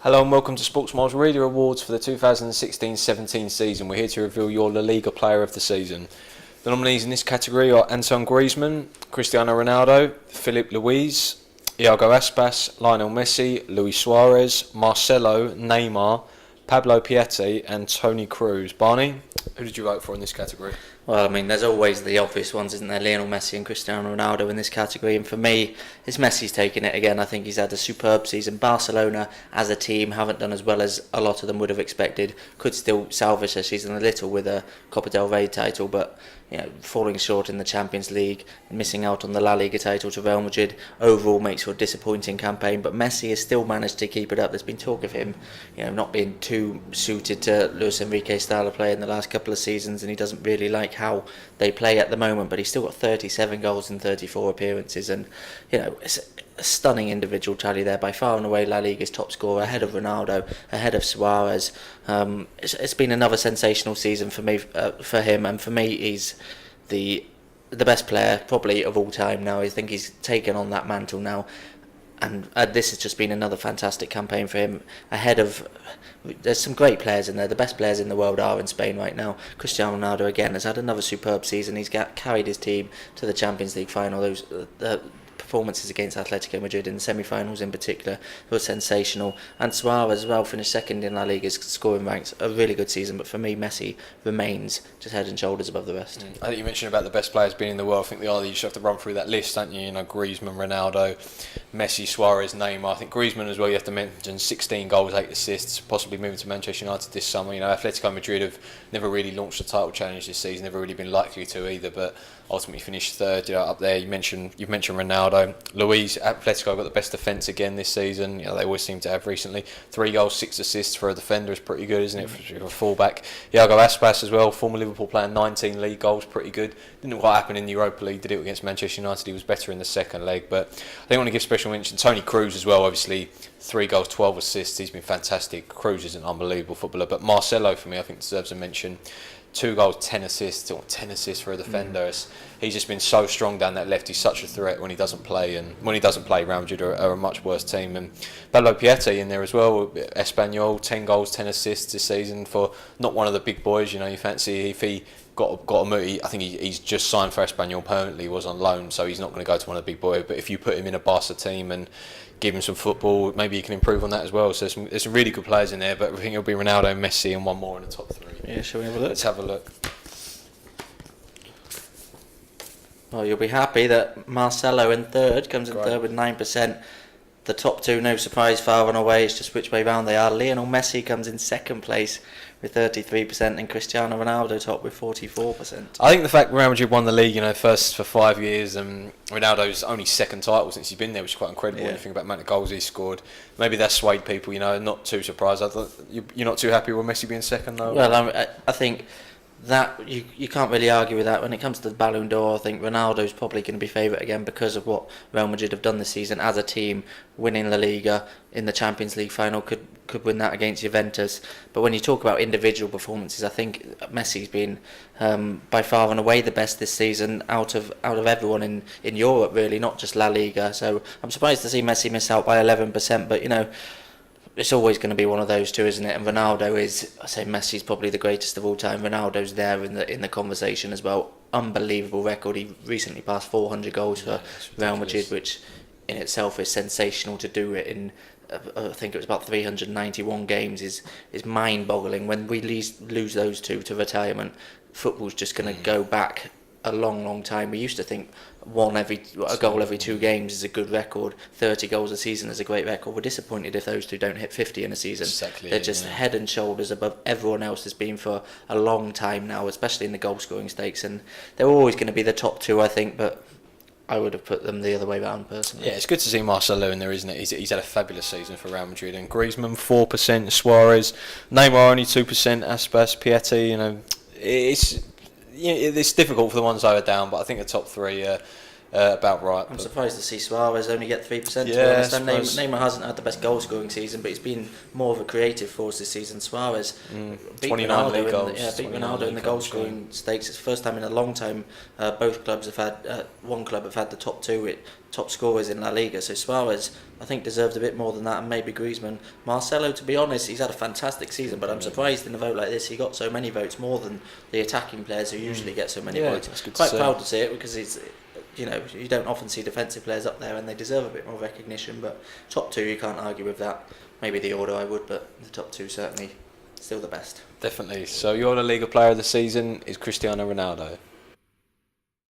Hello and welcome to Sports Miles Reader Awards for the 2016-17 season. We're here to reveal your La Liga Player of the Season. The nominees in this category are Antoine Griezmann, Cristiano Ronaldo, Philippe Luis, Iago Aspas, Lionel Messi, Luis Suarez, Marcelo, Neymar, Pablo Piatti and Toni Kroos. Barney, who did you vote for in this category? Well, I mean, there's always the obvious ones, isn't there? Lionel Messi and Cristiano Ronaldo in this category. And for me, it's Messi's taking it again. I think he's had a superb season. Barcelona, as a team, haven't done as well as a lot of them would have expected. Could still salvage their season a little with a Copa del Rey title, but falling short in the Champions League, missing out on the La Liga title to Real Madrid, overall makes for a disappointing campaign. But Messi has still managed to keep it up. There's been talk of him, not being too suited to Luis Enrique's style of play in the last couple of seasons, and he doesn't really like how they play at the moment. But he's still got 37 goals in 34 appearances, and it's a stunning individual tally there, by far and away La Liga's top scorer, ahead of Ronaldo, ahead of Suarez. It's been another sensational season for me, for him, and for me he's the best player probably of all time now. I think he's taken on that mantle now, and this has just been another fantastic campaign for him. There's some great players in there. The best players in the world are in Spain right now. Cristiano Ronaldo again has had another superb season. He's carried his team to the Champions League final. Those performances against Atletico Madrid in the semi-finals in particular were sensational, and Suarez as well finished second in La Liga's scoring ranks. A really good season, but for me Messi remains just head and shoulders above the rest. I think you mentioned about the best players being in the world. I think you should have to run through that list, don't you? Griezmann, Ronaldo, Messi, Suarez, Neymar. I think Griezmann as well, you have to mention 16 goals, 8 assists, possibly moving to Manchester United this summer. Atletico Madrid have never really launched a title challenge this season, never really been likely to either, but ultimately finished third up there. You've mentioned Ronaldo. Luis, Atletico got the best defence again this season. They always seem to have recently. 3 goals, 6 assists for a defender is pretty good, isn't it, for a fullback? Iago Aspas as well, former Liverpool player, 19 league goals, pretty good. Didn't quite happen in the Europa League, did it against Manchester United. He was better in the second leg, but I think I want to give special mention Toni Kroos as well. Obviously 3 goals, 12 assists. He's been fantastic. Kroos is an unbelievable footballer, but Marcelo for me I think deserves a mention. 2 goals, 10 assists, or 10 assists for a defender. He's just been so strong down that left. He's such a threat when he doesn't play, and when he doesn't play, Real Madrid are a much worse team. And Pablo Piatti in there as well, Espanyol, 10 goals, 10 assists this season for not one of the big boys. You fancy if he got a move. I think he's just signed for Espanyol permanently. He was on loan, so he's not going to go to one of the big boys. But if you put him in a Barca team and give him some football, maybe he can improve on that as well. So there's some really good players in there, but I think it'll be Ronaldo, Messi, and one more in the top 3. Yeah, shall we have a look? Let's have a look. Well, you'll be happy that Marcelo in third, comes in third with 9%. The top 2, no surprise, far and away. It's just which way round they are. Lionel Messi comes in second place with 33%, and Cristiano Ronaldo top with 44%. I think the fact Real Madrid won the league, first for 5 years, and Ronaldo's only second title since he's been there, which is quite incredible when you think about the amount of goals he's scored. Maybe that swayed people, not too surprised. You're not too happy with Messi being second, though? Well, I think that you can't really argue with that. When it comes to the Ballon d'Or, I think Ronaldo's probably going to be favourite again because of what Real Madrid have done this season as a team, winning La Liga, in the Champions League final, could win that against Juventus. But when you talk about individual performances, I think Messi's been by far and away the best this season out of everyone in Europe, really, not just La Liga. So I'm surprised to see Messi miss out by 11%, but it's always going to be one of those two, isn't it? And Ronaldo is, I say Messi's probably the greatest of all time. Ronaldo's there in the conversation as well. Unbelievable record. He recently passed 400 goals for Real Madrid, which in itself is sensational. To do it in, I think it was about 391 games, is mind-boggling. When we lose those two to retirement, football's just going to go back a long time. We used to think a goal every 2 games is a good record. 30 goals a season is a great record. We're disappointed if those two don't hit 50 in a season. Exactly, they're just head and shoulders above everyone else has been for a long time now, especially in the goal scoring stakes, and they're always going to be the top 2, I think, but I would have put them the other way around personally. Yeah, it's good to see Marcelo in there, isn't it? He's had a fabulous season for Real Madrid. And Griezmann 4%, Suarez, Neymar only 2%, Aspas, Piatti. It's difficult for the ones lower down, but I think the top 3 are about right. I'm surprised to see Suarez only get 3%. To be Yeah, honest, and Neymar hasn't had the best goal scoring season, but he's been more of a creative force this season. Suarez beat 29 league Ronaldo, goals, beat Ronaldo in the goal scoring stakes. It's the first time in a long time both clubs have had one club have had the top scorers in La Liga. So Suarez, I think, deserved a bit more than that, and maybe Griezmann. Marcelo, to be honest, he's had a fantastic season, but I'm surprised in a vote like this he got so many votes, more than the attacking players who usually get so many votes. Quite proud to see it, because he's, you know, you don't often see defensive players up there, and they deserve a bit more recognition. But top two, you can't argue with that. Maybe the order I would, but the top two certainly still the best. Definitely. So your La Liga player of the season is Cristiano Ronaldo.